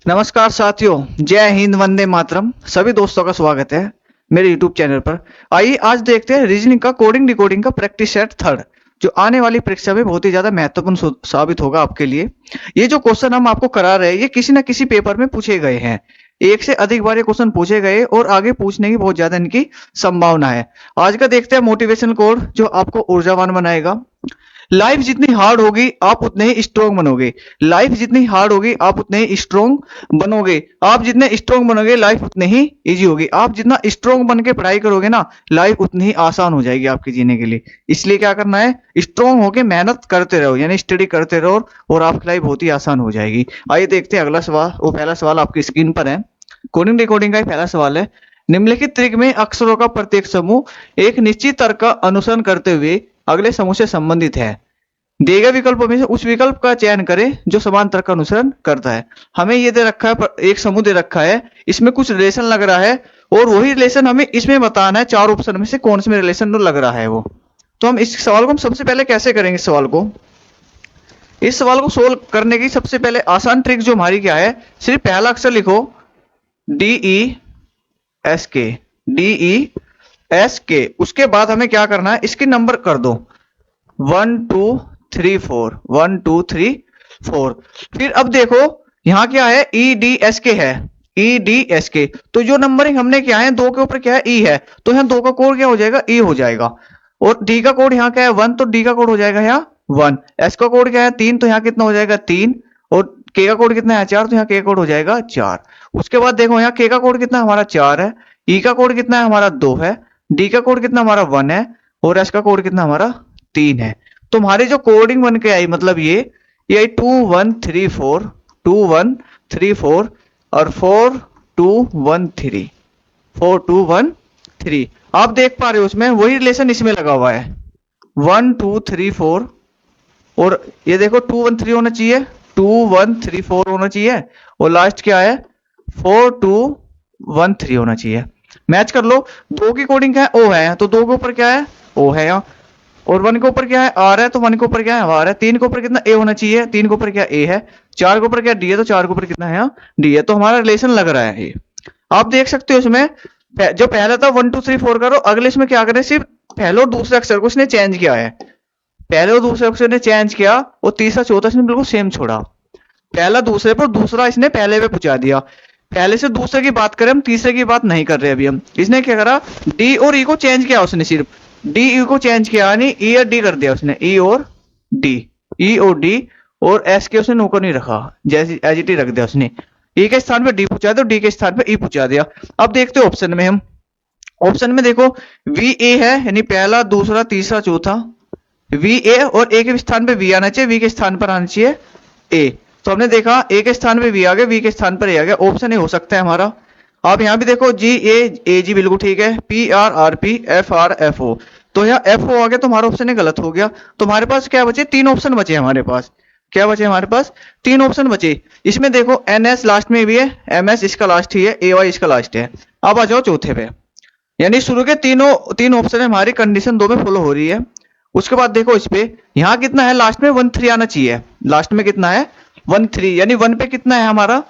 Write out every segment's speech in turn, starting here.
नमस्कार साथियों, जय हिंद, वंदे मातरम। सभी दोस्तों का स्वागत है मेरे यूट्यूब चैनल पर। आइए आज देखते हैं रीजनिंग का कोडिंग डिकोडिंग का प्रैक्टिस सेट थर्ड, जो आने वाली परीक्षा में बहुत ही ज्यादा महत्वपूर्ण साबित होगा आपके लिए। ये जो क्वेश्चन हम आपको करा रहे हैं, ये किसी न किसी पेपर में पूछे गए हैं। एक से अधिक बार ये क्वेश्चन पूछे गए और आगे पूछने की बहुत ज्यादा इनकी संभावना है। आज का देखते हैं मोटिवेशन कोड, जो आपको ऊर्जावान बनाएगा। लाइफ जितनी हार्ड होगी आप उतने ही स्ट्रोंग बनोगे। लाइफ जितनी हार्ड होगी आप उतने ही स्ट्रोंग बनोगे। आप जितने स्ट्रोंग बनोगे लाइफ उतनी ही इजी होगी। आप जितना स्ट्रोंग बन के पढ़ाई करोगे ना, लाइफ उतनी ही आसान हो जाएगी आपके जीने के लिए। इसलिए क्या करना है, स्ट्रोंग होके मेहनत करते रहो, यानी स्टडी करते रहो और आपकी लाइफ बहुत ही आसान हो जाएगी। आइए देखते हैं अगला सवाल। वो पहला सवाल आपकी स्क्रीन पर है, कोडिंग डिकोडिंग का पहला सवाल है। निम्नलिखित त्रिक में अक्षरों का प्रत्येक समूह एक निश्चित तर्क का अनुसरण करते हुए अगले समूह से संबंधित है। दिए गए विकल्पों में से उस विकल्प का चयन करें जो समान तर्क का अनुसरण करता है। हमें ये दे रखा है, एक समूह दे रखा है, इसमें कुछ रिलेशन लग रहा है और वही रिलेशन हमें इसमें बताना है। चार ऑप्शन में से कौन से में रिलेशन लग रहा है वो। तो हम इस सवाल को हम सबसे पहले कैसे करेंगे। इस सवाल को सोल्व करने की सबसे पहले आसान ट्रिक जो हमारी क्या है, सिर्फ पहला अक्षर लिखो DESK, DESK। उसके बाद हमें क्या करना है, इसके नंबर कर दो 1 2 3 4, 1 2 3 4। फिर अब देखो यहाँ क्या है, EDSK है, EDSK। तो जो नंबरिंग हमने क्या है, दो के ऊपर क्या है, E है, तो यहाँ दो का कोड क्या हो जाएगा, E हो जाएगा। और D का कोड यहाँ क्या है 1, तो D का कोड हो जाएगा यहाँ 1। S का कोड क्या है 3, तो यहाँ कितना हो जाएगा 3। और K का कोड कितना है 4, तो यहाँ K का कोड हो जाएगा 4। उसके बाद देखो यहाँ K का कोड कितना हमारा 4 है, E का कोड कितना है हमारा 2 है, D का कोड कितना हमारा 1 है और S का कोड कितना हमारा 3 है। तो हमारी जो कोडिंग बन के आई, मतलब ये आई 2 1 3 4, 2 1 3 4 और 4 2 1 3, 4 2 1 3। आप देख पा रहे हो उसमें वही रिलेशन इसमें लगा हुआ है 1 2 3 4। और ये देखो 2 1 3 होना चाहिए, 2 1 3 4 होना चाहिए और लास्ट क्या है 4 2 1 3 होना चाहिए। मैच कर लो। दो की कोडिंग क्या है, O है, तो दो के ऊपर क्या है O है यहाँ। और 1 के ऊपर क्या है R है, तो 1 के ऊपर क्या है R है। 3 के ऊपर कितना A होना चाहिए, 3 के ऊपर क्या A है। 4 के ऊपर क्या D है, तो 4 के ऊपर कितना है यहाँ D है। तो हमारा रिलेशन लग रहा है ये। आप देख सकते हो इसमें जो पहला था 1 2 3 4 करो, अगले इसमें क्या करें, सिर्फ पहले और दूसरे अक्षर को इसने चेंज किया है। पहले और दूसरे अक्षर ने चेंज किया और तीसरा चौथा इसने बिल्कुल सेम छोड़ा। पहला दूसरे पर, दूसरा इसने पहले पे पहुंचा दिया। पहले से दूसरे की बात करें, हम तीसरे की बात नहीं कर रहे अभी हम। इसने क्या करा, डी और ई को चेंज किया उसने, सिर्फ डी ई को चेंज किया, यानी ई और डी कर दिया उसने, ई और डी, ई और डी। और एस के उसने नौकर नहीं रखा, जैसे एज इट रख दिया उसने। ई के स्थान पे डी पूछा दिया, डी के स्थान पे ई पूछा दिया। अब देखते हो ऑप्शन में, हम ऑप्शन में देखो वी ए है, यानी पहला दूसरा तीसरा चौथा वी ए, और ए के स्थान पे वी आना चाहिए, वी के स्थान पर आना चाहिए ए। तो हमने देखा ए के स्थान पे वी आ गया, वी के स्थान पर ए आ गया। ऑप्शन ए हो सकता है हमारा। आप यहाँ भी देखो जी ए जी बिल्कुल ठीक है, P R R P, F R F O, तो यहाँ एफ ओ आ गया, तो हमारा ऑप्शन गलत हो गया। तो हमारे पास क्या बचे, तीन ऑप्शन बचे हमारे पास। क्या बचे हमारे पास, तीन ऑप्शन बचे। इसमें देखो एन एस लास्ट में भी है, एम एस इसका लास्ट ही है, ए वाई इसका लास्ट है। अब आ जाओ चौथे पे, यानी शुरू के तीन ऑप्शन है हमारी, कंडीशन 2 में फॉलो हो रही है। उसके बाद देखो इस पे यहाँ कितना है, लास्ट में 1 3 आना चाहिए। लास्ट में कितना है 1 3, यानी 1 पे कितना है हमारा,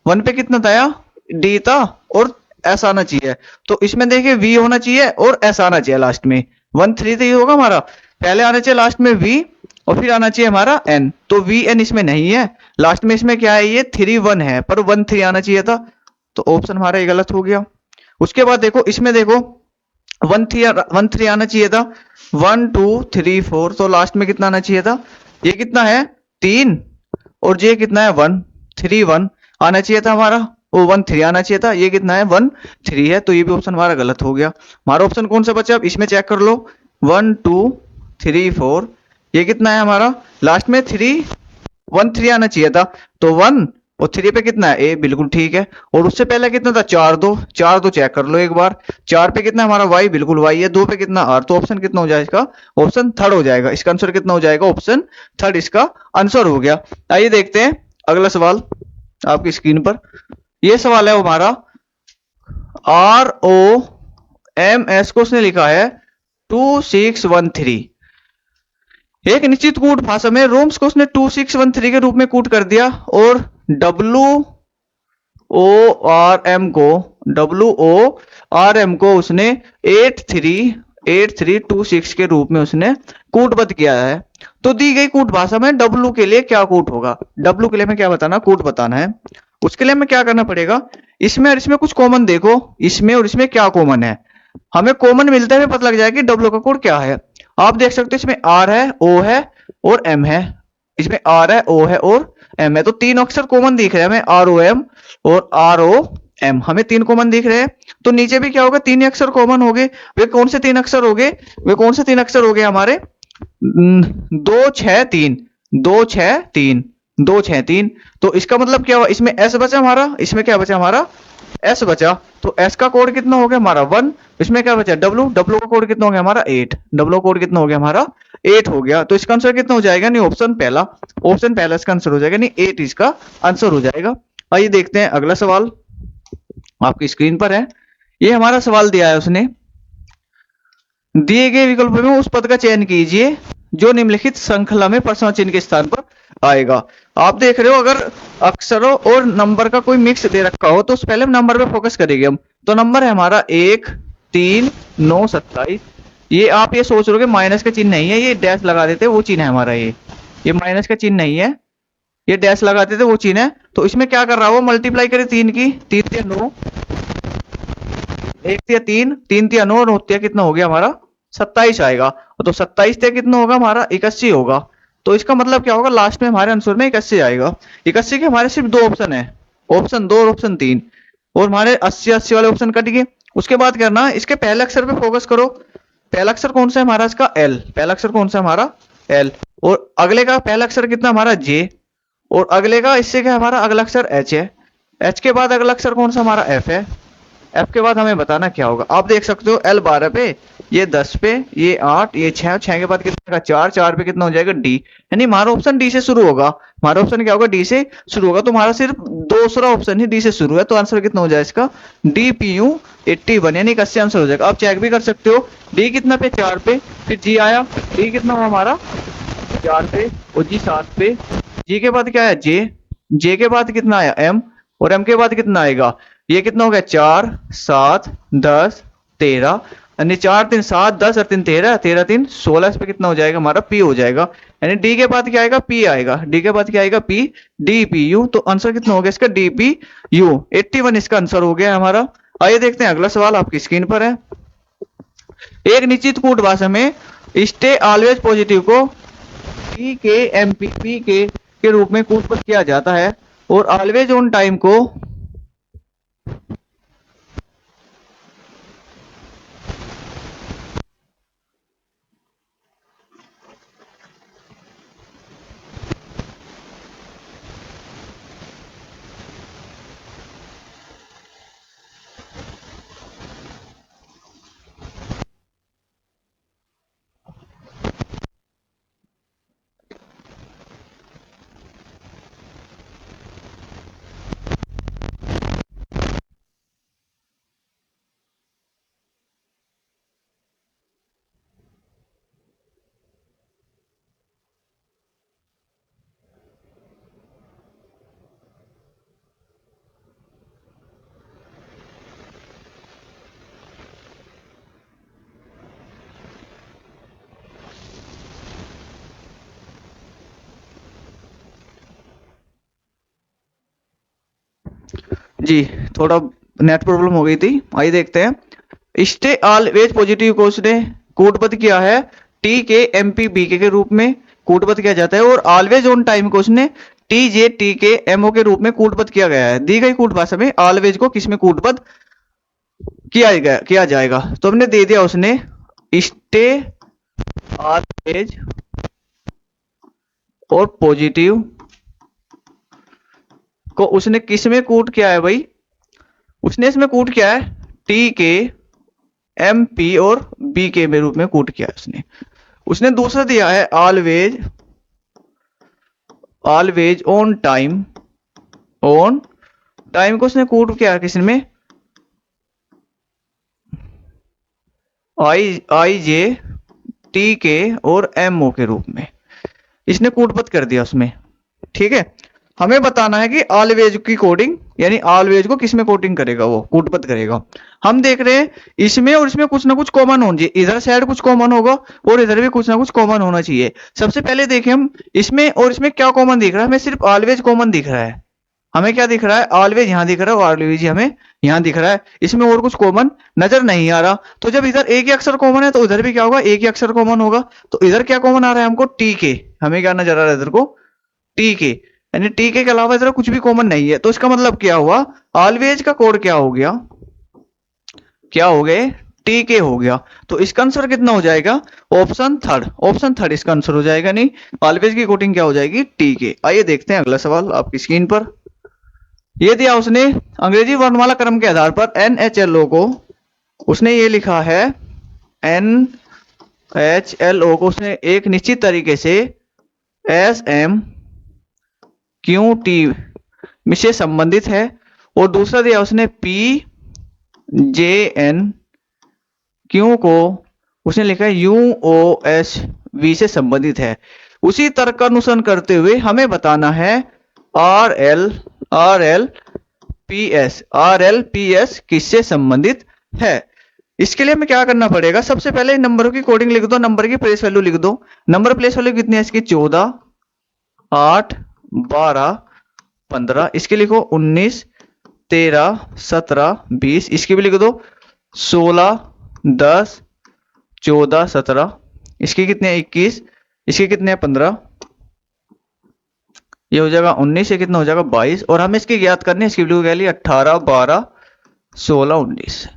1 पे कितना था, डी था और एस आना चाहिए। तो इसमें देखिए वी होना चाहिए और एस आना चाहिए लास्ट में। 1 3 तो ये होगा हमारा, पहले आना चाहिए लास्ट में वी और फिर आना चाहिए हमारा एन। तो वी एन इसमें नहीं है, लास्ट में इसमें क्या है, ये 3 1 है, पर 1 3 आना चाहिए था। तो ऑप्शन हमारा ये गलत हो गया। उसके बाद देखो इसमें देखो 1 3 आना चाहिए था, 1 2 3 4, तो लास्ट में कितना आना चाहिए था, ये कितना है 3 और ये कितना है 1 3 1 आना चाहिए था हमारा, वो 1 3 आना चाहिए था। ये कितना है 1 3 है, तो ये भी ऑप्शन हमारा गलत हो गया। हमारा ऑप्शन कौन सा बचा, अब इसमें चेक कर लो 1 2 3 4, ये कितना है हमारा, लास्ट में 1 3 आना चाहिए था, तो 1 और 3 पे कितना है ए, बिल्कुल ठीक है। और उससे पहले कितना था 4 2 चेक कर लो एक बार। 4 पे कितना हमारा वाई, बिल्कुल वाई है। 2 पे कितना आर, तो ऑप्शन कितना हो जाएगा इसका, ऑप्शन थर्ड हो जाएगा। इसका आंसर कितना हो जाएगा, ऑप्शन थर्ड इसका आंसर हो गया। आइए देखते हैं अगला सवाल आपकी स्क्रीन पर। यह सवाल है हमारा आर ओ एम एस को उसने लिखा है 2613। एक निश्चित कूट भाषा में रोम्स को उसने 2613 के रूप में कूट कर दिया और W ORM को WORM को उसने 8326 के रूप में उसने कूटबद्ध किया है। तो दी गई कूट भाषा में W के लिए क्या कूट होगा, W के लिए हमें क्या बताना, कूट बताना है। उसके लिए हमें क्या करना पड़ेगा, इसमें और इसमें कुछ कॉमन देखो, इसमें और इसमें क्या कॉमन है, हमें कॉमन मिलता है पता लग जाएगा कि W का कोड क्या है। आप देख सकते हो इसमें R है, O है और M है, इसमें R है, O है और M है, तो तीन अक्षर कॉमन दिख रहे हैं हमें, ROM और ROM, हमें तीन कॉमन दिख रहे हैं। तो नीचे भी क्या होगा, तीन अक्षर कॉमन हो गए। वे कौन से तीन अक्षर हो गए, वे कौन से तीन अक्षर हो गए हमारे, 263, 263, 263। तो इसका मतलब क्या हुआ, इसमें S बचा हमारा, इसमें क्या बचा हमारा, S बचा। तो S का कोड कितना हो गया हमारा 1, इसमें क्या बचा W, W का कोड कितना हो गया हमारा 8, W कोड कितना हो गया हमारा 8 हो गया। तो इसका आंसर कितना हो जाएगा, नहीं ऑप्शन पहला, ऑप्शन पहला इसका आंसर हो जाएगा, नहीं 8 इसका आंसर हो जाएगा। आइए देखते हैं अगला सवाल, आपकी स्क्रीन पर है। ये हमारा सवाल दिया है उसने, दिए गए विकल्प में उस पद का चयन कीजिए जो निम्नलिखित श्रृंखला में प्रश्न चिन्ह के स्थान पर आएगा। आप देख रहे हो अगर अक्षरों और नंबर का कोई मिक्स दे रखा हो तो उस पहले नंबर पे फोकस करेंगे हम। तो नंबर है हमारा 1 3 9 27। ये आप ये सोच रहे हो माइनस का चिन्ह नहीं है, ये डैश लगा देते वो चिन्ह है हमारा, ये माइनस का चिन्ह नहीं है, ये डैश लगाते थे वो चिन्ह है। तो इसमें क्या कर रहा है वो, मल्टीप्लाई करे 3 की, 3 या 9, 1 या 3, 3 या 9 और होती कितना हो गया हमारा 27 आएगा। तो 27 से कितना होगा हमारा 81 होगा। तो इसका मतलब क्या होगा, लास्ट में हमारे आंसर में 81 आएगा। 81 के हमारे सिर्फ दो ऑप्शन है, ऑप्शन 2 और ऑप्शन 3, और हमारे 80 वाले ऑप्शन कट गए। उसके बाद करना, इसके पहले अक्षर पे फोकस करो। पहला अक्षर कौन सा है हमारा, इसका L, पहला अक्षर कौन सा हमारा L, और अगले का पहला अक्षर कितना हमारा J, और अगले का इससे क्या हमारा अगला अक्षर H है। H के बाद अगला अक्षर कौन सा हमारा F है, F के बाद हमें बताना क्या होगा। आप देख सकते हो L 12 पे, ये 10 पे, ये 8, ये 6, 6 के बाद कितना का 4, 4 पे कितना हो जाएगा D, यानी हमारा ऑप्शन D से शुरू होगा। हमारा ऑप्शन क्या होगा, D से शुरू होगा। तो हमारा सिर्फ दूसरा ऑप्शन ही D से शुरू है, तो आंसर कितना हो जाएगा इसका DPU 81, यानी 81 आंसर हो जाएगा। आप चेक भी कर सकते हो, D कितना पे 4 पे, फिर G आया, D कितना हुआ हमारा 4 पे, और G 7 पे, G के बाद क्या आया J, J के बाद कितना आया M, और M के बाद कितना आएगा, ये कितना हो गया 4 7 10 13, यानी 4 3 7 10 और 3 13, 13 3 16, इस पे कितना हो जाएगा हमारा P हो जाएगा। यानी D के बाद क्या आएगा P आएगा, D के बाद क्या आएगा P, DPU। तो आंसर कितना हो गया इसका DPU 81 इसका आंसर हो गया हमारा। आइए देखते हैं अगला सवाल, आपकी स्क्रीन पर है। एक निश्चित कूट भाषा में स्टे ऑलवेज पॉजिटिव को PKMPP के रूप में कूटबद्ध किया जाता है, और ऑलवेज ऑन टाइम को जी थोड़ा नेट प्रॉब्लम हो गई थी। आइए देखते हैं, स्टे ऑलवेज पॉजिटिव को उसने कूटबद्ध किया है TKMPBK के रूप में कूटबद्ध किया जाता है, और ऑलवेज ऑन टाइम को उसने TJTKMO के रूप में कूटबद्ध किया गया है। दी गई कूट भाषा में ऑलवेज को किस में कूटबद्ध किया जाएगा। तो हमने दे दिया उसने स्टे ऑलवेज और पॉजिटिव को उसने किस में कूट किया है भाई, उसने इसमें कूट किया है TKMP और BK में रूप में कूट किया है उसने। उसने दूसरा दिया है ऑलवेज ऑन टाइम को उसने कूट किया है किसमें, IJTK और MO के रूप में इसने कूटबद्ध कर दिया उसमें। ठीक है, हमें बताना है कि ऑलवेज की कोडिंग यानी ऑलवेज को किस में कोटिंग करेगा, वो कूटबद्ध करेगा। हम देख रहे हैं इसमें और इसमें कुछ ना कुछ कॉमन होना चाहिए, इधर साइड कुछ कॉमन होगा और इधर भी कुछ ना कुछ कॉमन होना चाहिए। सबसे पहले देखें हम इसमें और इसमें क्या कॉमन दिख रहा है, हमें सिर्फ ऑलवेज कॉमन दिख रहा है। हमें क्या दिख रहा है, ऑलवेज यहाँ दिख रहा है, ऑलवेज हमें यहाँ दिख रहा है, इसमें और कुछ कॉमन नजर नहीं आ रहा। तो जब इधर एक ही अक्षर कॉमन है तो उधर भी क्या होगा, एक ही अक्षर कॉमन होगा। तो इधर क्या कॉमन आ रहा है हमको, टी के, हमें क्या नजर आ रहा है इधर को, टी के, यानी टी के अलावा इधर कुछ भी कॉमन नहीं है। तो इसका मतलब क्या हुआ, ऑलवेज का कोड क्या हो गया, क्या हो गए, टी के हो गया। तो इसका आंसर कितना हो जाएगा, ऑप्शन थर्ड, ऑप्शन थर्ड इसका आंसर हो जाएगा। नहीं, ऑलवेज की कोटिंग क्या हो जाएगी, टी के। आइए देखते हैं अगला सवाल आपकी स्क्रीन पर। ये दिया उसने अंग्रेजी वर्णमाला क्रम के आधार पर NHLO को, उसने ये लिखा है NHLO को उसने एक निश्चित तरीके से SMQT से संबंधित है, और दूसरा दिया उसने PJNQ को उसने लिखा है UOSV से संबंधित है। उसी तर्क का अनुसरण करते हुए हमें बताना है RLPS किससे संबंधित है। इसके लिए हमें क्या करना पड़ेगा, सबसे पहले नंबरों की कोडिंग लिख दो, नंबर की प्लेस वैल्यू लिख दो। नंबर प्लेस वैल्यू कितनी है इसकी, 14, 8, 12, 15। इसके लिखो 19, 13, 17, 20। इसकी भी लिख दो 16, 10, 14, 17। इसके कितने हैं 21, इसके कितने हैं 15, ये हो जाएगा 19, ये कितना हो जाएगा 22। और हमें इसकी ज्ञात करनी है, इसकी वैल्यू क्या ली 18, 12, 16, 19।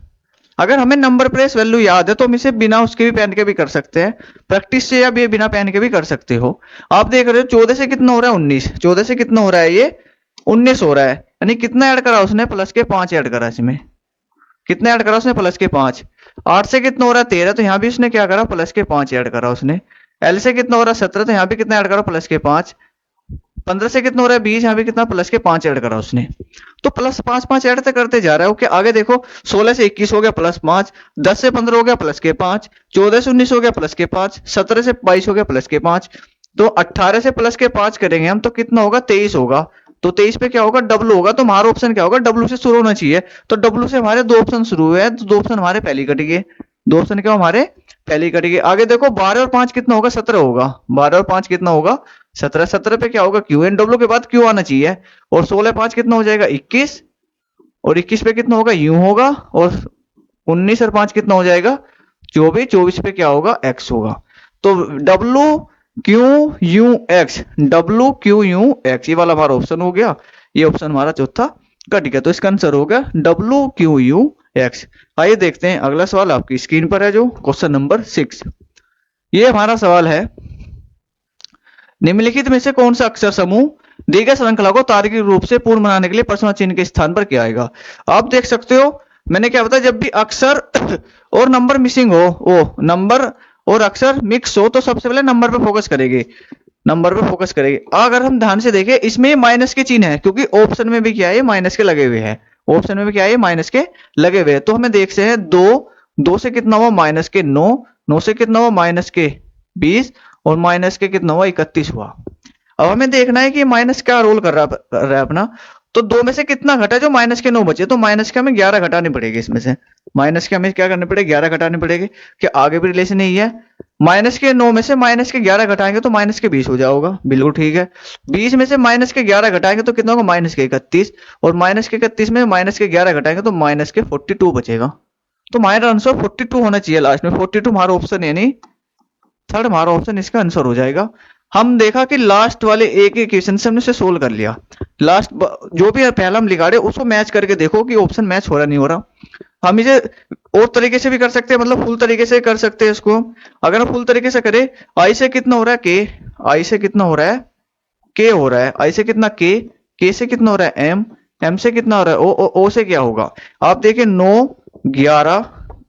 अगर हमें नंबर प्लेस वैल्यू याद है तो हम इसे बिना उसके भी पहन के भी कर सकते हैं, प्रैक्टिस से, या भी बिना पहन के भी कर सकते हो। आप देख रहे हो 14 से कितना हो रहा है 19, 14 से कितना हो रहा है, ये 19 हो रहा है, यानी कितना ऐड करा उसने, प्लस के 5 ऐड करा इसमें, कितना ऐड करा उसने, प्लस के 5। 8 से कितना हो रहा है 13, तो यहाँ भी उसने क्या करा, प्लस के 5 ऐड करा उसने। एल से कितना हो रहा है 17, तो यहाँ भी कितना ऐड करा, प्लस के 5। 15 से कितना हो रहा है 20, यहाँ भी कितना, प्लस के 5 ऐड करा उसने। तो प्लस 5 5 ऐड तक करते जा रहा है। ओके, आगे देखो 16 से 21 हो गया प्लस 5, 10 से 15 हो गया प्लस के 5, 14 से 19 हो गया प्लस के 5, 17 से 22 हो गया प्लस के 5। तो 18 से प्लस के 5 करेंगे हम तो कितना होगा, 23 होगा। तो 23 पे क्या होगा, डब्लू होगा। तो हमारा ऑप्शन क्या होगा, डब्लू से शुरू होना चाहिए। तो डब्लू से हमारे दो ऑप्शन शुरू हुए हैं, तो दो ऑप्शन हमारे पहली कट गए, दो ऑप्शन क्या हमारे पहली कट गए। आगे देखो 12 और 5 कितना होगा, 17 होगा। 12 और 5 कितना होगा, 17। 17 पे क्या होगा, क्यू एन, डब्लू के बाद क्यू आना चाहिए। और 16 5 कितना हो जाएगा 21, और 21 पे कितना होगा, यू होगा। और 19 और 5 कितना हो जाएगा 24, 24 पे क्या होगा, एक्स होगा। तो W Q U x, W Q U x, ये वाला हमारा ऑप्शन हो गया। ये ऑप्शन हमारा चौथा कट गया। तो इसका आंसर हो गया डब्लू क्यू यू एक्स। आइए देखते हैं अगला सवाल आपकी स्क्रीन पर है, जो क्वेश्चन नंबर 6। ये हमारा सवाल है, निम्नलिखित में से कौन सा अक्षर समूह दी गई श्रृंखला को तार्किक रूप से पूर्ण बनाने के लिए प्रश्न चिन्ह के स्थान पर क्या आएगा। आप देख सकते हो मैंने क्या बताया, जब भी अक्षर और नंबर मिसिंग हो, वो नंबर और अक्षर मिक्स हो, तो सबसे पहले नंबर पे फोकस करेंगे, नंबर पे फोकस करेंगे। अगर हम ध्यान से देखें इसमें माइनस के चिन्ह है, क्योंकि ऑप्शन में भी क्या है, माइनस के लगे हुए हैं। ऑप्शन में भी क्या है, माइनस के लगे हुए हैं। तो हमें देखते हैं 2, 2 से कितना हुआ माइनस के 9, 9 से कितना हुआ माइनस के 20, और माइनस के कितना हुआ 31 हुआ। अब हमें देखना है कि माइनस क्या रोल कर रहा है अपना। तो 2 में से कितना घटा, जो माइनस के 9 बचे, तो माइनस के हमें 11 घटाने पड़ेंगे इसमें से। माइनस के हमें क्या करने पड़ेगा, 11 घटाने पड़ेंगे। कि आगे भी रिलेशन नहीं है, माइनस के 9 में से माइनस के 11 घटाएंगे तो माइनस के 20 हो जाएगा, बिल्कुल ठीक है। 20 में से माइनस के 11 घटाएंगे तो कितना होगा, माइनस के 31, और माइनस के 31 में माइनस के 11 घटाएंगे तो माइनस के 42 बचेगा। तो हमारा आंसर 42 होना चाहिए लास्ट में। 42 हमारा ऑप्शन, यानी थर्ड हमारा ऑप्शन इसका आंसर हो जाएगा। हम देखा कि लास्ट वाले एक इक्वेशन से हमने उसे सोल्व कर लिया। लास्ट जो भी पहला हम लिखा रहे उसको मैच करके देखो कि ऑप्शन मैच हो रहा नहीं हो रहा। हम इसे और तरीके से भी कर सकते हैं, मतलब फुल तरीके से कर सकते हैं इसको। अगर हम फुल तरीके से करें, आई से कितना हो रहा है के, आई से कितना हो रहा है के हो रहा है, आई से कितना के से कितना हो रहा है एम, एम से कितना हो रहा है ओ से क्या होगा। आप देखिए 9, 11,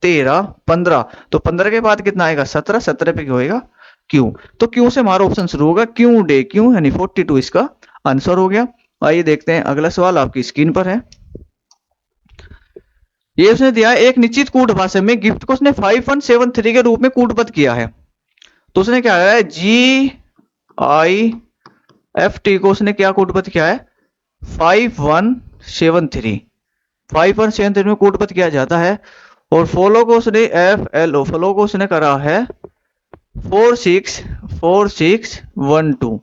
13, 15, तो 15 के बाद कितना आएगा 17, 17 पे क्या होएगा क्यू। तो क्यू से हमारा ऑप्शन शुरू होगा, क्यू डे क्यू, यानी 42 इसका आंसर हो गया। आइए देखते हैं अगला सवाल आपकी स्क्रीन पर है। ये उसने दिया एक निश्चित कूट भाषा में गिफ्ट को उसने 5173 के रूप में कूटबद्ध किया है। तो उसने क्या है, GIFT को उसने क्या कूटबद्ध किया है, 5173 5.73 5.73 में कूटपथ किया जाता है। और फॉलो को उसने FLO फॉलो को उसने करा है 464612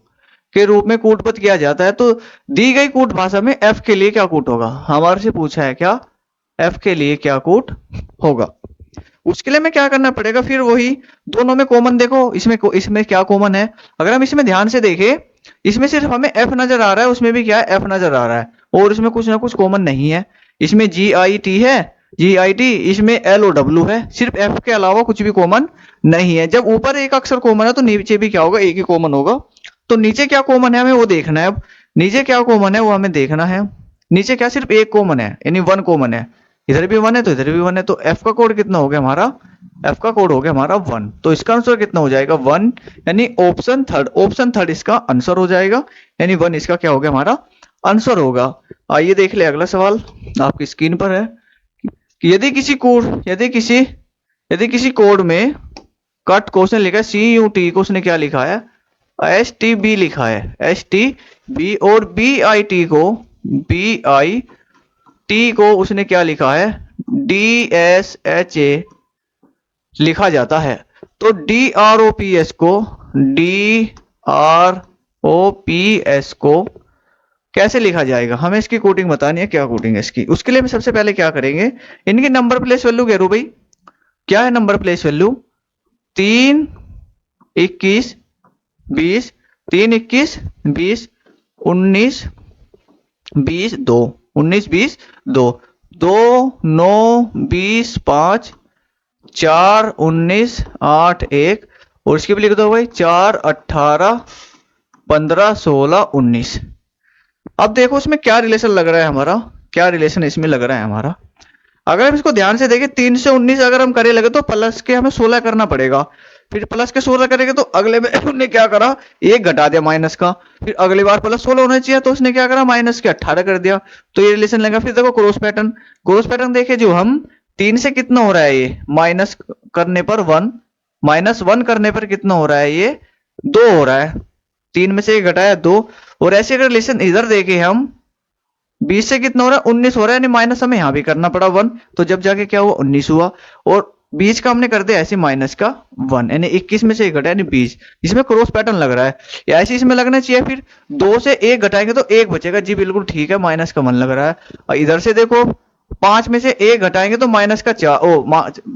के रूप में कूटपथ किया जाता है। तो दी गई कूट भाषा में F के लिए क्या कूट होगा, हमारे से पूछा है क्या, F के लिए क्या कूट होगा। उसके लिए में क्या करना पड़ेगा, फिर वही दोनों में कॉमन देखो, इसमें क्या कॉमन है। अगर हम इसमें ध्यान से देखें, इसमें सिर्फ हमें F नजर आ रहा है, उसमें भी क्या है F नजर आ रहा है, और इसमें कुछ ना कुछ कॉमन नहीं है। इसमें GIT है, GIT, इसमें LOW है, सिर्फ F के अलावा कुछ भी कॉमन नहीं है। जब ऊपर एक अक्षर कॉमन है तो नीचे भी क्या होगा, एक ही कॉमन होगा। तो नीचे क्या कॉमन है हमें वो देखना है। अब नीचे क्या कॉमन है वो हमें देखना है। नीचे क्या सिर्फ एक कॉमन है, यानी 1 कॉमन है, इधर भी 1 है तो इधर भी 1 है। तो F का कोड कितना हो गया हमारा, F का कोड हो गया हमारा 1। तो इसका आंसर कितना हो जाएगा 1, यानी ऑप्शन थर्ड इसका आंसर हो जाएगा, यानी 1 इसका क्या हो गया हमारा आंसर होगा। आइए देख ले अगला सवाल आपकी स्क्रीन पर है कि यदि किसी कोड में कट को उसने लिखा है CUT को उसने क्या लिखा है STB लिखा है, STB, और BIT को उसने क्या लिखा है DSHA लिखा जाता है। तो DROPS को कैसे लिखा जाएगा, हमें इसकी कोडिंग बतानी है, क्या कोडिंग है इसकी। उसके लिए हम सबसे पहले क्या करेंगे, इनकी नंबर प्लेस वैल्यू कह रू भाई, क्या है नंबर प्लेस वैल्यू 3 21 20 3 21 20 19 20 2 19 20 2 2 9 20 5 4 19 8 1, और इसकी भी लिख दो भाई 4 18 15 16 19। अब देखो इसमें क्या रिलेशन लग रहा है हमारा, क्या रिलेशन इसमें लग रहा है हमारा। अगर हम इसको ध्यान से देखें 3 से 19 अगर हम करे लगे तो प्लस के हमें 16 करना पड़ेगा, फिर प्लस के 16 करेंगे तो अगले में उन्होंने क्या करा, एक घटा दिया माइनस का, फिर अगली बार प्लस 16 होना चाहिए तो उसने क्या करा माइनस के 18 कर दिया। तो ये रिलेशन लगा। फिर देखो क्रॉस पैटर्न देखे जो हम 3 से कितना हो रहा है, ये माइनस करने पर 1, -1 करने पर कितना हो रहा है, ये 2 हो रहा है, 3 में से एक घटाया 2। और ऐसे अगर रिलेशन इधर देखे हम 20 से कितना हो रहा है 19 हो रहा है, यानी माइनस हमें यहां भी करना पड़ा 1, तो जब जाके क्या हुआ 19 हुआ। और 20 का हमने कर दिया ऐसे माइनस का 1, यानी 21 में से एक घटा यानी 20। इसमें क्रॉस पैटर्न लग रहा है, ऐसे इसमें लगना चाहिए। फिर 2 से 1 घटाएंगे तो 1 बचेगा, जी बिल्कुल ठीक है, माइनस का 1 लग रहा है। और इधर से देखो 5 में से 1 घटाएंगे तो माइनस का 4,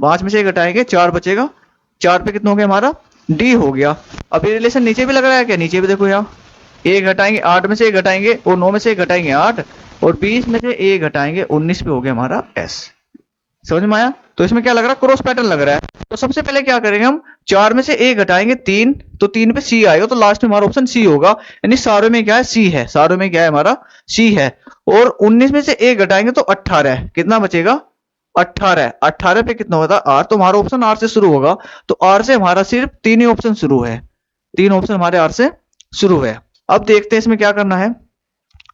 5 में से 1 घटाएंगे 4 बचेगा, 4 पे कितना हो गया हमारा डी हो गया। अब ये रिलेशन नीचे भी लग रहा है क्या, नीचे भी देखो यहाँ 1 घटाएंगे 8 में से 1 घटाएंगे, और 9 में से 1 घटाएंगे 8, और 20 में से 1 घटाएंगे 19 पे हो गया हमारा एस। समझ में आया। तो इसमें क्या लग रहा है, क्रॉस पैटर्न लग रहा है। तो सबसे पहले क्या करेंगे हम, 4 में से 1 घटाएंगे 3, तो 3 पे सी आएगा, तो लास्ट में हमारा ऑप्शन सी होगा, यानी सारों में क्या है सी है, सारों में क्या है हमारा सी है। और 19 में से 1 घटाएंगे तो 18, कितना बचेगा 18, 18 पे कितना होता है आर, तो हमारा ऑप्शन आर से शुरू होगा। तो आर से हमारा सिर्फ 3 ही ऑप्शन शुरू है, 3 ऑप्शन हमारे आर से शुरू है। अब देखते हैं इसमें क्या करना है।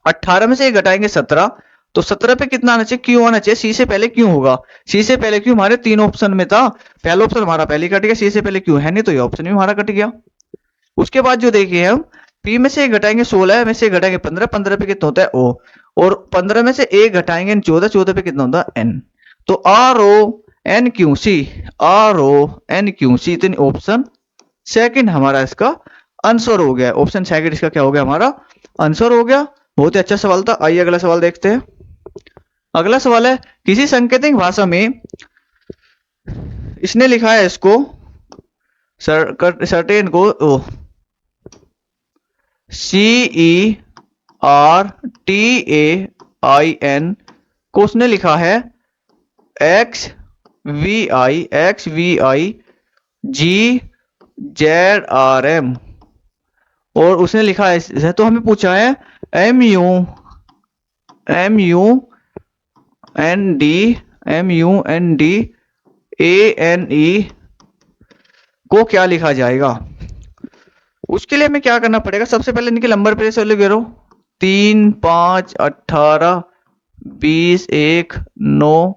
18 में से 1 घटाएंगे 17, तो 17 पे कितना आना चाहिए, क्यों आना चाहिए, सी से पहले क्यों होगा, सी से पहले क्यों हमारे 3 ऑप्शन में था, पहला ऑप्शन हमारा पहले कट गया, सी से पहले क्यों है नहीं, तो ये ऑप्शन भी हमारा कट गया। उसके बाद जो देखिए हम पी में से 1 घटाएंगे 16 में से 1 घटाएंगे 15, 15 पे कितना होता है ओ, और 15 में से 1 घटाएंगे 14, 14 पे कितना होता है एन। तो R O N Q C, R O N Q C, तो ऑप्शन सेकंड हमारा इसका आंसर हो गया, ऑप्शन सेकंड इसका क्या हो गया हमारा आंसर हो गया। बहुत ही अच्छा सवाल था। आइए अगला सवाल देखते हैं। अगला सवाल है, किसी सांकेतिक भाषा में इसने लिखा है इसको सर्टेन को CERTAIN को उसने लिखा है XVIGZRM, और उसने लिखा है, तो हमें पूछा है MUNDANE को क्या लिखा जाएगा। उसके लिए हमें क्या करना पड़ेगा, सबसे पहले इनके नंबर प्लेस वैल्यू गिरो 3 5 18 20 1 9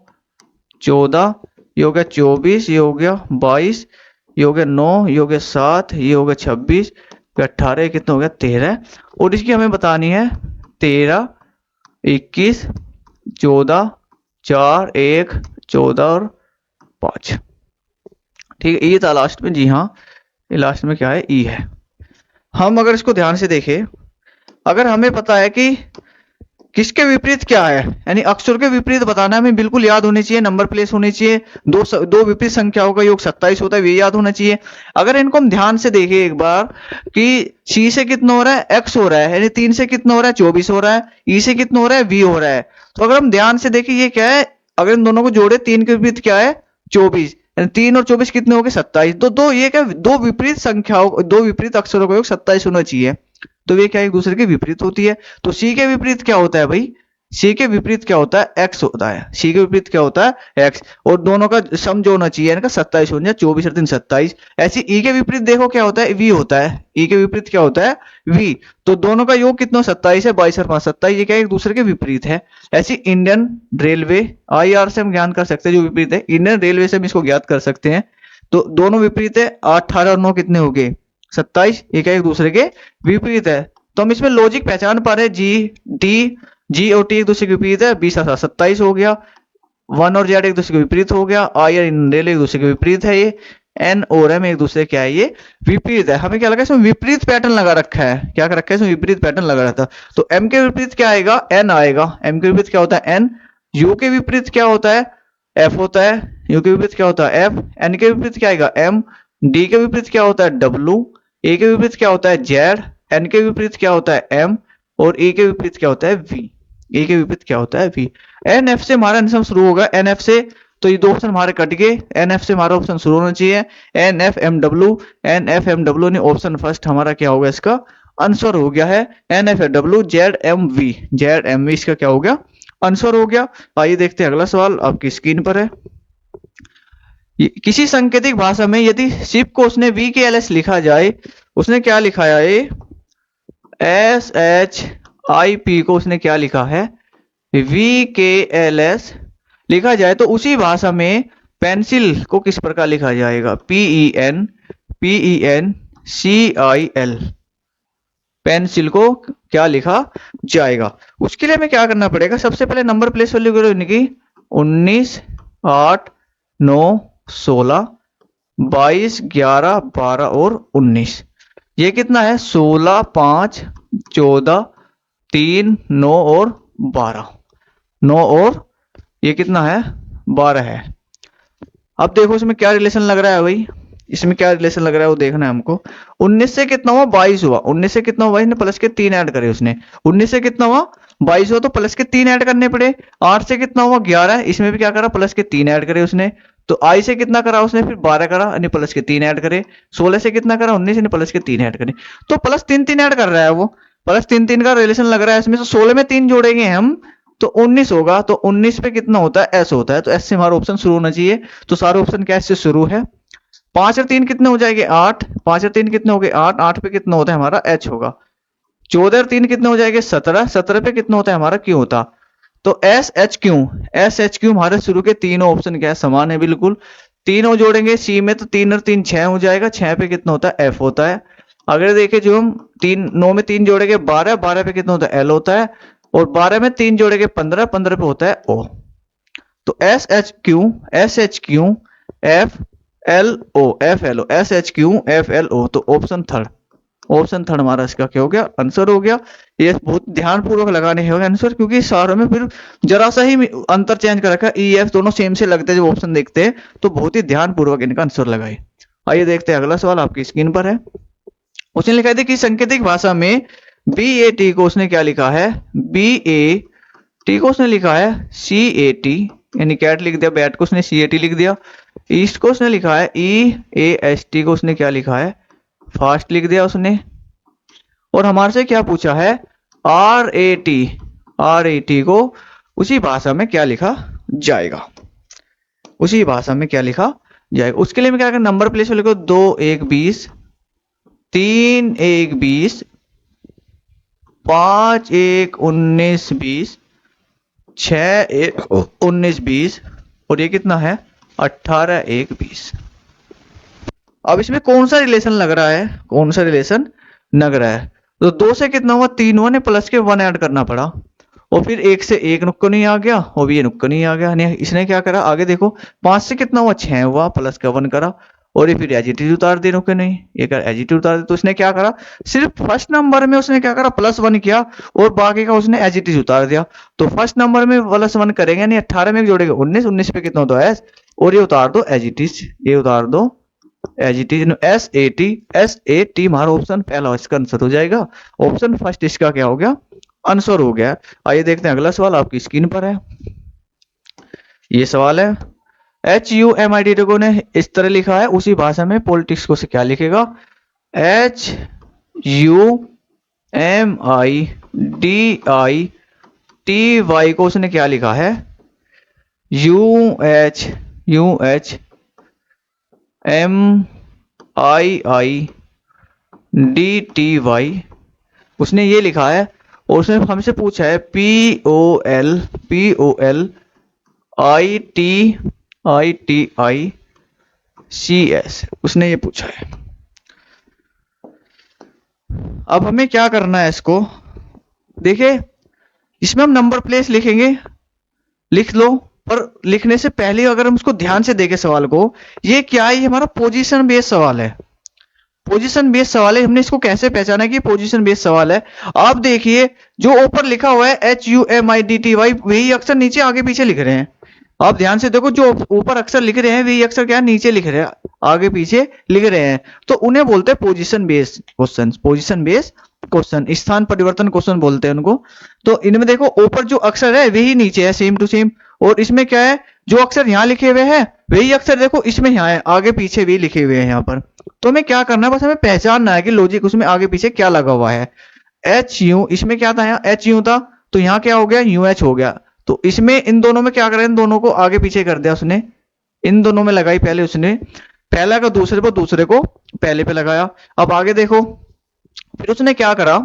14, ये हो गया 24, ये हो गया 22, ये हो गया 9, ये हो गया 7, ये हो गया 26, 18, कितना हो गया 13, और इसकी हमें बतानी है 13 21, 14, 4, 1, 14 और 5। ठीक है, ये था लास्ट में। जी हाँ, ये लास्ट में क्या है, ई है। हम अगर इसको ध्यान से देखें, अगर हमें पता है कि किसके विपरीत क्या है, यानी अक्षर के विपरीत बताना हमें बिल्कुल याद होनी चाहिए, नंबर प्लेस होनी चाहिए, दो विपरीत संख्याओं का योग 27 होता है, ये याद होना चाहिए। अगर इनको हम ध्यान से देखें एक बार कि सी से कितना हो रहा है, एक्स हो रहा है, यानी 3 से कितना हो रहा है, 24 हो रहा है, ई से कितना हो रहा है, वी हो रहा है। तो अगर हम ध्यान से देखें ये क्या है, अगर इन दोनों को जोड़े, 3 के विपरीत क्या है, 24, 3 और 24 कितने हो गए, 27। तो दो ये क्या, दो विपरीत संख्याओं, दो विपरीत अक्षरों का योग 27 होना चाहिए। तो ये क्या एक दूसरे के विपरीत होती है। तो सी के विपरीत क्या होता है भाई, सी के विपरीत क्या होता है, एक्स होता है। सी के विपरीत क्या होता है, एक्स। और दोनों का सम जो होना चाहिए इनका 27 होना, 24 और 3 27। ऐसे ई के विपरीत देखो क्या होता है, वी होता है। ई के विपरीत क्या होता है, वी। तो दोनों का योग कितना 27 है, 22 और 5 27। ये क्या एक दूसरे के विपरीत है। ऐसी इंडियन रेलवे, IR से हम ज्ञान कर सकते हैं जो विपरीत है, इंडियन रेलवे से हम इसको ज्ञात कर सकते हैं। तो दोनों विपरीत है, 18 और 9 कितने हो गए, 27। ये क्या एक दूसरे के विपरीत है। तो हम इसमें लॉजिक पहचान पा रहे हैं, जी और टी एक दूसरे के विपरीत है, 20 और 27 हो गया। 1 और जेड एक दूसरे के विपरीत हो गया, आई और रेल एक दूसरे के विपरीत है। ये एन और एम एक दूसरे क्या है, ये विपरीत है। हमें क्या लगा, इसमें विपरीत पैटर्न लगा रखा है। क्या कर रखा है, इसमें विपरीत पैटर्न लगा रखा था। तो एम के विपरीत क्या आएगा, एन आएगा। एम के विपरीत क्या होता है, एन। यू के विपरीत क्या होता है, एफ होता है। यू के विपरीत क्या होता है, एफ। एन के विपरीत क्या आएगा, एम। डी के विपरीत क्या होता है, डब्ल्यू। ए के विपरीत क्या होता है, जेड। एन के विपरीत क्या होता है, एम। और ई के विपरीत क्या होता है, वी। ए के विपरीत क्या होता है, वी। एन एफ से हमारा आंसर शुरू होगा, एन एफ से। तो ये दो ऑप्शन हमारे कट गए, एन एफ से हमारा ऑप्शन शुरू होना चाहिए, N F M W. N F M W ने ऑप्शन फर्स्ट हमारा क्या होगा, इसका आंसर हो गया है N F W, Z M V. Z M V इसका क्या हो गया, आंसर हो गया। आइए देखते हैं अगला सवाल, आपकी स्क्रीन पर है। किसी सांकेतिक भाषा में यदि शिप को उसने वी के एल एस लिखा जाए, उसने क्या लिखा है, एस एच आई पी को उसने क्या लिखा है, वी के एल एस लिखा जाए, तो उसी भाषा में पेंसिल को किस प्रकार लिखा जाएगा, PEN CIL। पेंसिल को क्या लिखा जाएगा। उसके लिए हमें क्या करना पड़ेगा, सबसे पहले नंबर प्लेस वैल्यू करो इनकी, 19, 8, 9, 16, 22, 11, 12 और 19। ये कितना है, 16, 5, 14, 3, 9 और 12। 9 और ये कितना है, 12 है। अब देखो इसमें क्या रिलेशन लग रहा है भाई, इसमें क्या रिलेशन लग रहा है वो देखना है हमको। 19 से कितना हुआ, 22 हुआ। 19 से कितना हुआ, इसने प्लस के 3 ऐड करे उसने। 19 से कितना हुआ, 22 हुआ, तो प्लस के 3 ऐड करने पड़े। 8 से कितना हुआ, 11। इसमें भी क्या करा, प्लस के 3 ऐड करे उसने। तो आई से कितना करा उसने, फिर 12 करा, यानी प्लस के 3 ऐड करे। 16 से कितना करा, 19, यानी प्लस के 3 ऐड करे। तो प्लस 3 ऐड कर रहा है वो, प्लस 3 का रिलेशन लग रहा है इसमें। 16 में 3 जोड़ेंगे हम तो 19 होगा। तो 19 पे कितना होता है, एस होता है। तो एस से हमारा ऑप्शन शुरू होना चाहिए। तो सारे ऑप्शन क्या से शुरू है। 5 और 3 कितने हो जाएंगे, 8। 5 और 3 कितने हो गए, 8। 8 पे कितना होता है हमारा, एच होगा। 14 और 3 कितने हो जाएंगे, 17। 17 पे कितना होता है हमारा, क्यू होता। तो S H Q, S H Q हमारे शुरू के तीनों ऑप्शन क्या है, समान है बिल्कुल। तीनों जोड़ेंगे सी में, तो 3 और 3 6 हो जाएगा। 6 पे कितना होता है, एफ होता है। अगर देखें जो हम 9 में 3 जोड़ेंगे 12, 12 पे कितना होता है, एल होता है। और 12 में 3 जोड़ेंगे 15, 15 पे होता है ओ। तो S H Q F L O, F L O, S H Q F L O. तो ऑप्शन थर्ड हमारा इसका क्या हो गया, आंसर हो गया। ये बहुत ध्यान पूर्वक लगाने होगा आंसर, क्योंकि सारों में फिर जरा सा ही अंतर चेंज कर रखा है। ई एफ दोनों सेम से लगते हैं, जब ऑप्शन देखते हैं तो बहुत ही ध्यान पूर्वक इनका आंसर लगाए। आइए देखते हैं अगला सवाल, आपकी स्क्रीन पर है। उसने लिखा है कि सांकेतिक भाषा में BAT को उसने क्या लिखा है, BAT को उसने लिखा है CAT, यानी कैट लिख दिया, बैट को उसने CAT लिख दिया। ईस्ट को उसने लिखा है EAST को उसने क्या लिखा है, फास्ट लिख दिया उसने। और हमारे से क्या पूछा है, RAT को उसी भाषा में क्या लिखा जाएगा, उसी भाषा में क्या लिखा जाएगा। उसके लिए मैं क्या करूं, नंबर प्लेस लिखो, 2 1 20, 3 1 20, 5 1 19 20, 6 1 19 20, और ये कितना है, 18 1 20। अब इसमें कौन सा रिलेशन लग रहा है, कौन सा रिलेशन लग रहा है। तो 2 से कितना हुआ, 3 हुआ, ने प्लस के 1 ऐड करना पड़ा। और फिर एक से एक नुक्कड़ नहीं आ गया, और भी ये नुक्कड़ नहीं आ गया। यानी इसने क्या करा, आगे देखो 5 से कितना हुआ, 6 हुआ, प्लस का 1 करा, और ये फिर एजिटिव उतार दे, नुक्कड़ नहीं, ये कर एजिटिव उतार दे। तो इसने क्या करा, सिर्फ फर्स्ट नंबर में उसने क्या करा, +1 किया, और बाकी का उसने एजिटिव उतार दिया। तो फर्स्ट नंबर में +1 करेंगे, यानी 18 में जोड़ेगा 19, 19 पे कितना होता है S, और ये उतार दो एजिटिव, ये उतार दो एजिटिव, SAT हमारा ऑप्शन पहला इसका आंसर हो जाएगा। ऑप्शन फर्स्ट इसका क्या हो गया, आंसर हो गया। आइए देखते हैं अगला सवाल आपकी स्क्रीन पर है। ये सवाल है HUMID को ने इस तरह लिखा है, उसी भाषा में पॉलिटिक्स को से क्या लिखेगा, HUMIDITY को उसने क्या लिखा है, UHUMIIDTY उसने ये लिखा है, और उसने हमसे पूछा है POLITICS, उसने ये पूछा है। अब हमें क्या करना है, इसको देखिए, इसमें हम नंबर प्लेस लिखेंगे, लिख लो, पर लिखने से पहले अगर हम उसको ध्यान से देखें सवाल को, ये क्या है, ये हमारा पोजीशन बेस्ड सवाल है। पोजीशन बेस्ड सवाल है, हमने इसको कैसे पहचाना कि पोजीशन बेस्ड सवाल है। आप देखिए जो ऊपर लिखा हुआ है HUMIDTY, वही अक्षर नीचे आगे पीछे लिख रहे हैं। आप ध्यान से देखो, जो ऊपर अक्षर लिख रहे हैं वही अक्षर क्या है, नीचे लिख रहे हैं, आगे पीछे लिख रहे हैं, तो उन्हें बोलते हैं position based question. Position based question, स्थान परिवर्तन क्वेश्चन बोलते हैं उनको। तो इनमें देखो ऊपर जो अक्षर है वही नीचे है, सेम टू सेम, और इसमें क्या है, जो अक्षर यहाँ लिखे हुए हैं वही अक्षर देखो इसमें यहाँ है, आगे पीछे भी लिखे हुए हैं यहाँ पर। तो हमें क्या करना है, बस हमें पहचानना है कि लॉजिक उसमें आगे पीछे क्या लगा हुआ है। HU, इसमें क्या था, यहाँ HU था, तो यहाँ क्या हो गया, UH हो गया। तो इसमें इन दोनों में क्या करें, इन दोनों को आगे पीछे कर दिया उसने, इन दोनों में लगाई पहले उसने, पहला का दूसरे पर, दूसरे को पहले पे लगाया। अब आगे देखो, फिर उसने क्या करा,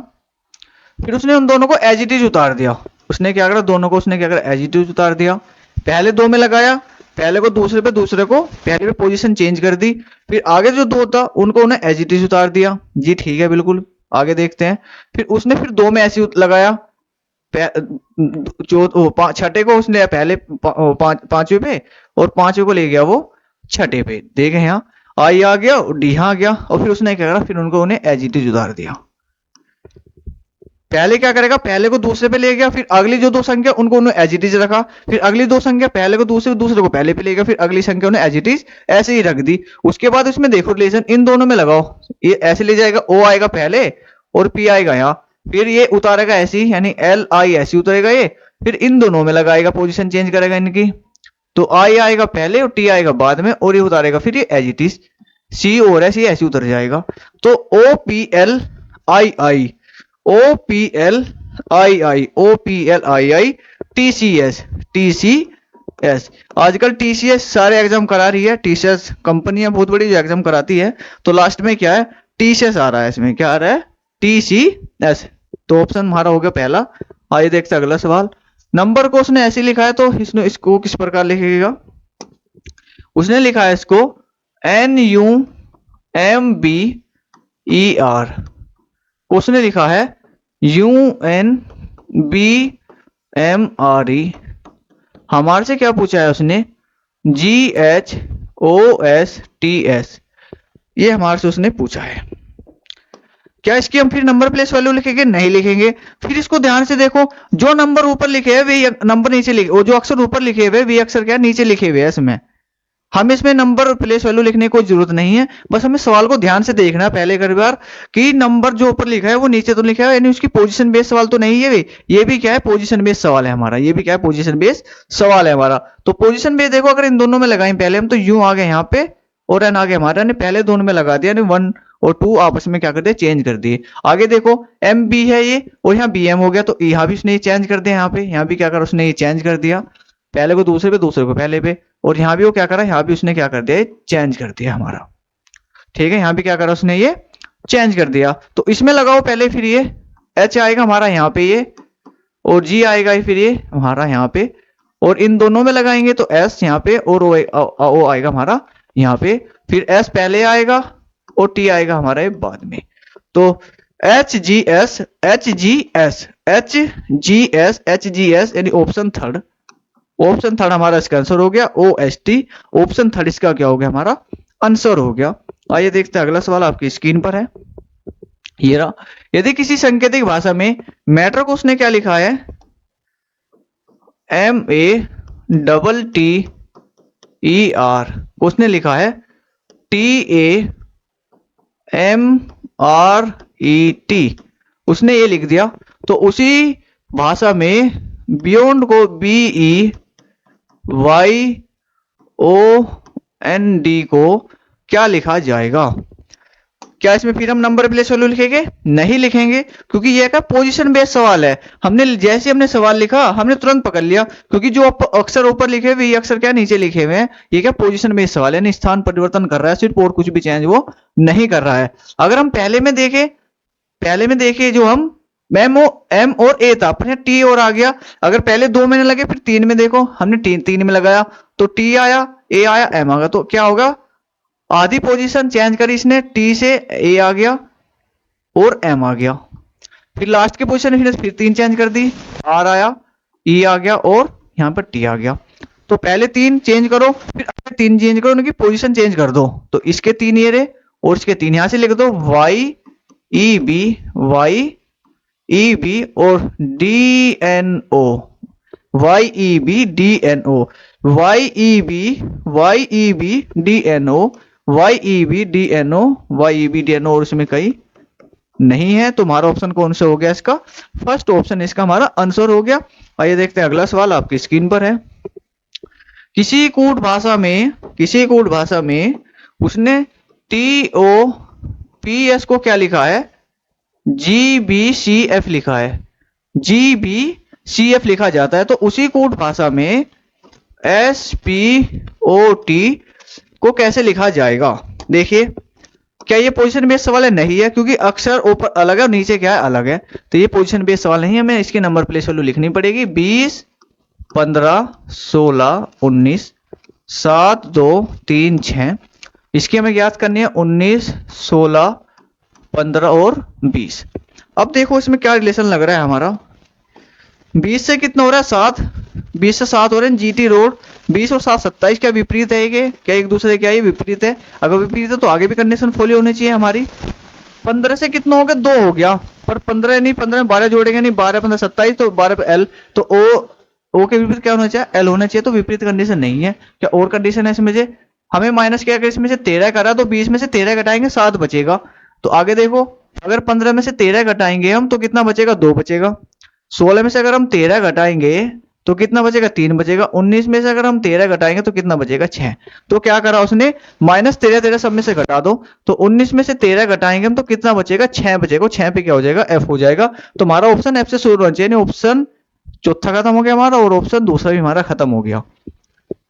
फिर उसने उन दोनों को एज इट इज उतार दिया। उसने क्या करा, दोनों को उसने क्या करा, एज इट इज उतार दिया। पहले दो में लगाया, पहले को दूसरे पे, दूसरे को पहले पे, पोजीशन चेंज कर दी। फिर आगे जो दो था उनको उन्हें एज इट इज उतार दिया। जी ठीक है, बिल्कुल आगे देखते हैं। फिर उसने फिर दो में ऐसे लगाया, जो छठे को उसने पहले पांचवे पे, और पांचवे को ले गया वो छठे पे। देखें यहाँ आई आ गया और डी आ गया, और फिर उसने क्या करा, फिर उनको उन्हें एज इट इज उतार दिया। पहले क्या करेगा, पहले को दूसरे पे ले गया, फिर अगली जो दो संख्या उनको उन्होंने एज इट इज रखा, फिर अगली दो संख्या पहले को दूसरे, दूसरे को पहले पे ले गया, फिर अगली संख्या उन्हें एज इट इज ऐसे ही रख दी। उसके बाद इसमें देखो रिलेशन इन दोनों में लगाओ, ये ऐसे ले जाएगा, ओ आएगा पहले और पी आएगा यहाँ, फिर ये उतारेगा ऐसी, यानी एल आई ऐसी उतरेगा ये, फिर इन दोनों में लगाएगा, पोजीशन चेंज करेगा इनकी, तो आई आएगा पहले और टी आएगा बाद में, और ये उतारेगा फिर ये एज इट इज, सी और ऐसे ऐसे उतर जाएगा। तो O P L I I, O P L I I, O P L I I, T C S, T C S. आजकल टीसीएस सारे एग्जाम करा रही है, टीसीएस कंपनियां बहुत बड़ी जो एग्जाम कराती है, तो लास्ट में क्या है, टीसीएस आ रहा है, इसमें क्या आ रहा है, टीसीएस। तो ऑप्शन हमारा हो गया पहला। आइए देखते हैं अगला सवाल। नंबर को उसने ऐसे लिखा है, तो इसने इसको किस प्रकार लिखेगा, उसने लिखा है इसको NUMBER, उसने लिखा है UNBMRE। हमारे से क्या पूछा है उसने, GHOSTS, ये हमारे से उसने पूछा है। क्या इसकी हम फिर नंबर प्लेस वैल्यू लिखेंगे, नहीं लिखेंगे। फिर इसको ध्यान से देखो, जो नंबर ऊपर लिखे हैं वही नंबर नीचे लिखे, और जो अक्षर ऊपर लिखे हुए वही अक्षर क्या नीचे लिखे हुए हैं। इसमें हम इसमें नंबर प्लेस वैल्यू लिखने की कोई जरूरत नहीं है, बस हमें सवाल को ध्यान से देखना है पहले कई बार कि नंबर जो ऊपर लिखा है वो नीचे तो लिखा है, यानी उसकी पोजीशन बेस्ड सवाल तो नहीं है। ये भी क्या है, पोजीशन बेस्ड सवाल है हमारा, ये भी क्या है, पोजीशन बेस्ड सवाल है हमारा। तो पोजीशन बेस्ड देखो, अगर इन दोनों में लगाएं पहले हम, तो यू आ गए यहाँ पे और एन आ गया हमारा, ने पहले दोनों में लगा दिया, 1 और 2 आपस में क्या कर दिया, चेंज कर दिए। आगे देखो एम बी है ये, और यहाँ बी एम हो गया, तो यहाँ भी उसने ये चेंज कर दिया, यहाँ भी क्या कर उसने ये चेंज कर दिया, पहले को दूसरे पे, दूसरे को पहले पे, और यहाँ भी वो क्या करा, यहाँ भी उसने क्या कर दिया, चेंज कर दिया हमारा। ठीक है, यहाँ भी क्या करा उसने, ये चेंज कर दिया। तो इसमें लगाओ पहले, फिर ये एच आएगा हमारा यहाँ पे ये, और जी आएगा फिर ये हमारा यहाँ पे, और इन दोनों में लगाएंगे तो एस यहाँ पे, और ओ आएगा हमारा यहाँ पे, फिर एस पहले आएगा और टी आएगा हमारा बाद में। तो H G S H G S H G S H G S यानी ऑप्शन थर्ड। ऑप्शन थर्ड हमारा इसका आंसर हो गया O S T. Option third इसका क्या हो गया हमारा आंसर हो गया। आइए देखते हैं अगला सवाल आपकी स्क्रीन पर है। ये रहा, यदि किसी सांकेतिक भाषा में मैटर को उसने क्या लिखा है, M A double T E R, उसने लिखा है T A M R E T, उसने ये लिख दिया। तो उसी भाषा में बियॉन्ड को B E Y O N D को क्या लिखा जाएगा? क्या इसमें फिर हम नंबर प्लेस वैल्यू लिखेंगे? नहीं लिखेंगे, क्योंकि यह का पोजीशन बेस्ड सवाल है। हमने जैसे हमने सवाल लिखा हमने तुरंत पकड़ लिया, क्योंकि जो अक्षर ऊपर लिखे हुए ये अक्षर क्या नीचे लिखे हुए हैं, ये क्या पोजीशन बेस्ड सवाल है, स्थान परिवर्तन कर रहा है सिर्फ, और कुछ भी चेंज वो नहीं कर रहा है। अगर हम पहले में देखे जो हम एम और ए था, पर टी और आ गया। अगर पहले 2 में लगे फिर 3 में देखो, हमने 3 में लगाया तो टी आया, ए आया, एम आ गया, तो क्या होगा आधी पोजीशन चेंज करी इसने, टी से ए आ गया और एम आ गया। फिर लास्ट के पोजीशन में फिर 3 चेंज कर दी, आर आया, ई आ गया और यहां पर टी आ गया। तो पहले 3 चेंज करो, फिर अगले 3 चेंज करो, उनकी पोजीशन चेंज कर दो। तो इसके 3 ये रहे और इसके 3 यहां से लिख दो, वाई ई बी और D N O, Y E B D N O, Y E B D N O, Y E B D N O, Y E B D N O, और इसमें कहीं नहीं है। तो हमारा ऑप्शन कौन सा हो गया इसका? फर्स्ट ऑप्शन इसका हमारा आंसर हो गया। आइए देखते हैं अगला सवाल आपकी स्क्रीन पर है। किसी कूट भाषा में उसने टी ओ पी एस को क्या लिखा है, जी बी सी एफ लिखा है, जी बी सी एफ लिखा जाता है। तो उसी कूट भाषा में एस पी ओ टी को कैसे लिखा जाएगा? देखिए, क्या ये पोजीशन बेस्ड सवाल है? नहीं है, क्योंकि अक्षर ऊपर अलग है और नीचे क्या है अलग है। तो ये पोजीशन बेस्ड सवाल नहीं है, हमें इसकी नंबर प्लेस वैल्यू लिखनी पड़ेगी 20 15 16 19 7 2 3 6। इसकी हमें याद करनी है 19 16 15 और 20। अब देखो इसमें क्या रिलेशन लग रहा है हमारा, 20 से कितना हो रहा है 7, 20 से 7 हो रहे हैं जीटी रोड, 20 और 7 27। क्या विपरीत है ये? क्या एक दूसरे क्या ये विपरीत है? अगर विपरीत है तो आगे भी कंडीशन फॉलो होनी चाहिए हमारी। 15 से कितना हो गया 2 हो गया, पर 15 नहीं, 15 में 12 जोड़ेंगे नहीं, 12 15 27, तो 12 पे एल, तो ओ के विपरीत क्या होना चाहिए? एल होना चाहिए। तो विपरीत कंडीशन नहीं है। क्या और कंडीशन है इसमें से? हमें माइनस क्या अगर इसमें से 13 करा तो 20 में से 13 घटाएंगे 7 बचेगा। तो आगे देखो, अगर 15 में से 13 घटाएंगे हम तो कितना बचेगा? 2 बचेगा। 16 में से अगर हम 13 घटाएंगे तो कितना बचेगा? 3 बचेगा। 19 में से अगर हम 13 घटाएंगे तो कितना बचेगा? 6। तो क्या करा उसने? माइनस 13 13 सब में से घटा दो, तो 19 में से 13 घटाएंगे हम तो कितना बचेगा? 6 बचेगा। 6 पे क्या हो जाएगा? एफ हो जाएगा। तो हमारा ऑप्शन एफ से शुरू होना चाहिए। ऑप्शन चौथा खत्म हो गया हमारा और ऑप्शन दूसरा भी हमारा खत्म हो गया।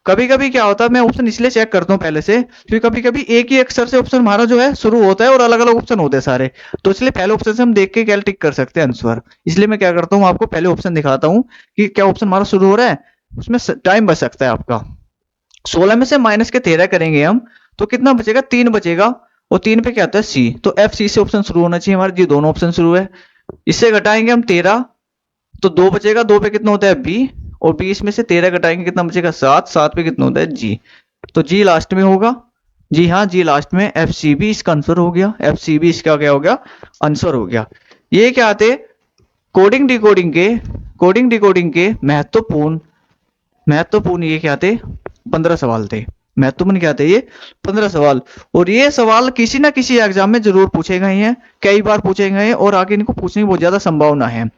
कभी कभी क्या होता है, मैं ऑप्शन इसलिए चेक करता हूँ पहले से, क्योंकि कभी कभी एक ही अक्षर से ऑप्शन हमारा जो है शुरू होता है और अलग अलग ऑप्शन होते हैं सारे, तो इसलिए पहले ऑप्शन से हम देख के क्या टिक कर सकते हैं आंसर। इसलिए मैं क्या करता हूँ, आपको पहले ऑप्शन दिखाता हूँ कि क्या ऑप्शन हमारा शुरू हो रहा है, उसमें टाइम बच सकता है आपका। 16 में से माइनस के 13 करेंगे हम तो कितना बचेगा? 3 बचेगा। और 3 पे क्या आता है? सी। तो एफ सी से ऑप्शन शुरू होना चाहिए हमारे। जी दोनों ऑप्शन शुरू है। इससे घटाएंगे हम 13 तो 2 बचेगा। 2 पे कितना होता है? बी। और 20 में से 13 घटाएंगे कितना बचेगा? 7। 7 पे कितना होता है? जी। तो जी लास्ट में होगा। जी हाँ, जी लास्ट में। एफ सी बी इसका आंसर हो गया। एफ सी बी इसका क्या हो गया? आंसर हो गया। ये क्या आते कोडिंग डिकोडिंग के महत्वपूर्ण ये क्या थे? 15 सवाल थे। महत्वपूर्ण क्या थे? ये 15 सवाल। और ये सवाल किसी ना किसी एग्जाम में जरूर पूछे गए हैं, कई बार पूछे गए हैं और आगे इनको पूछने की बहुत ज्यादा संभावना है।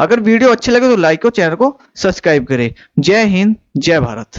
अगर वीडियो अच्छे लगे तो लाइक और चैनल को सब्सक्राइब करें। जय हिंद, जय भारत।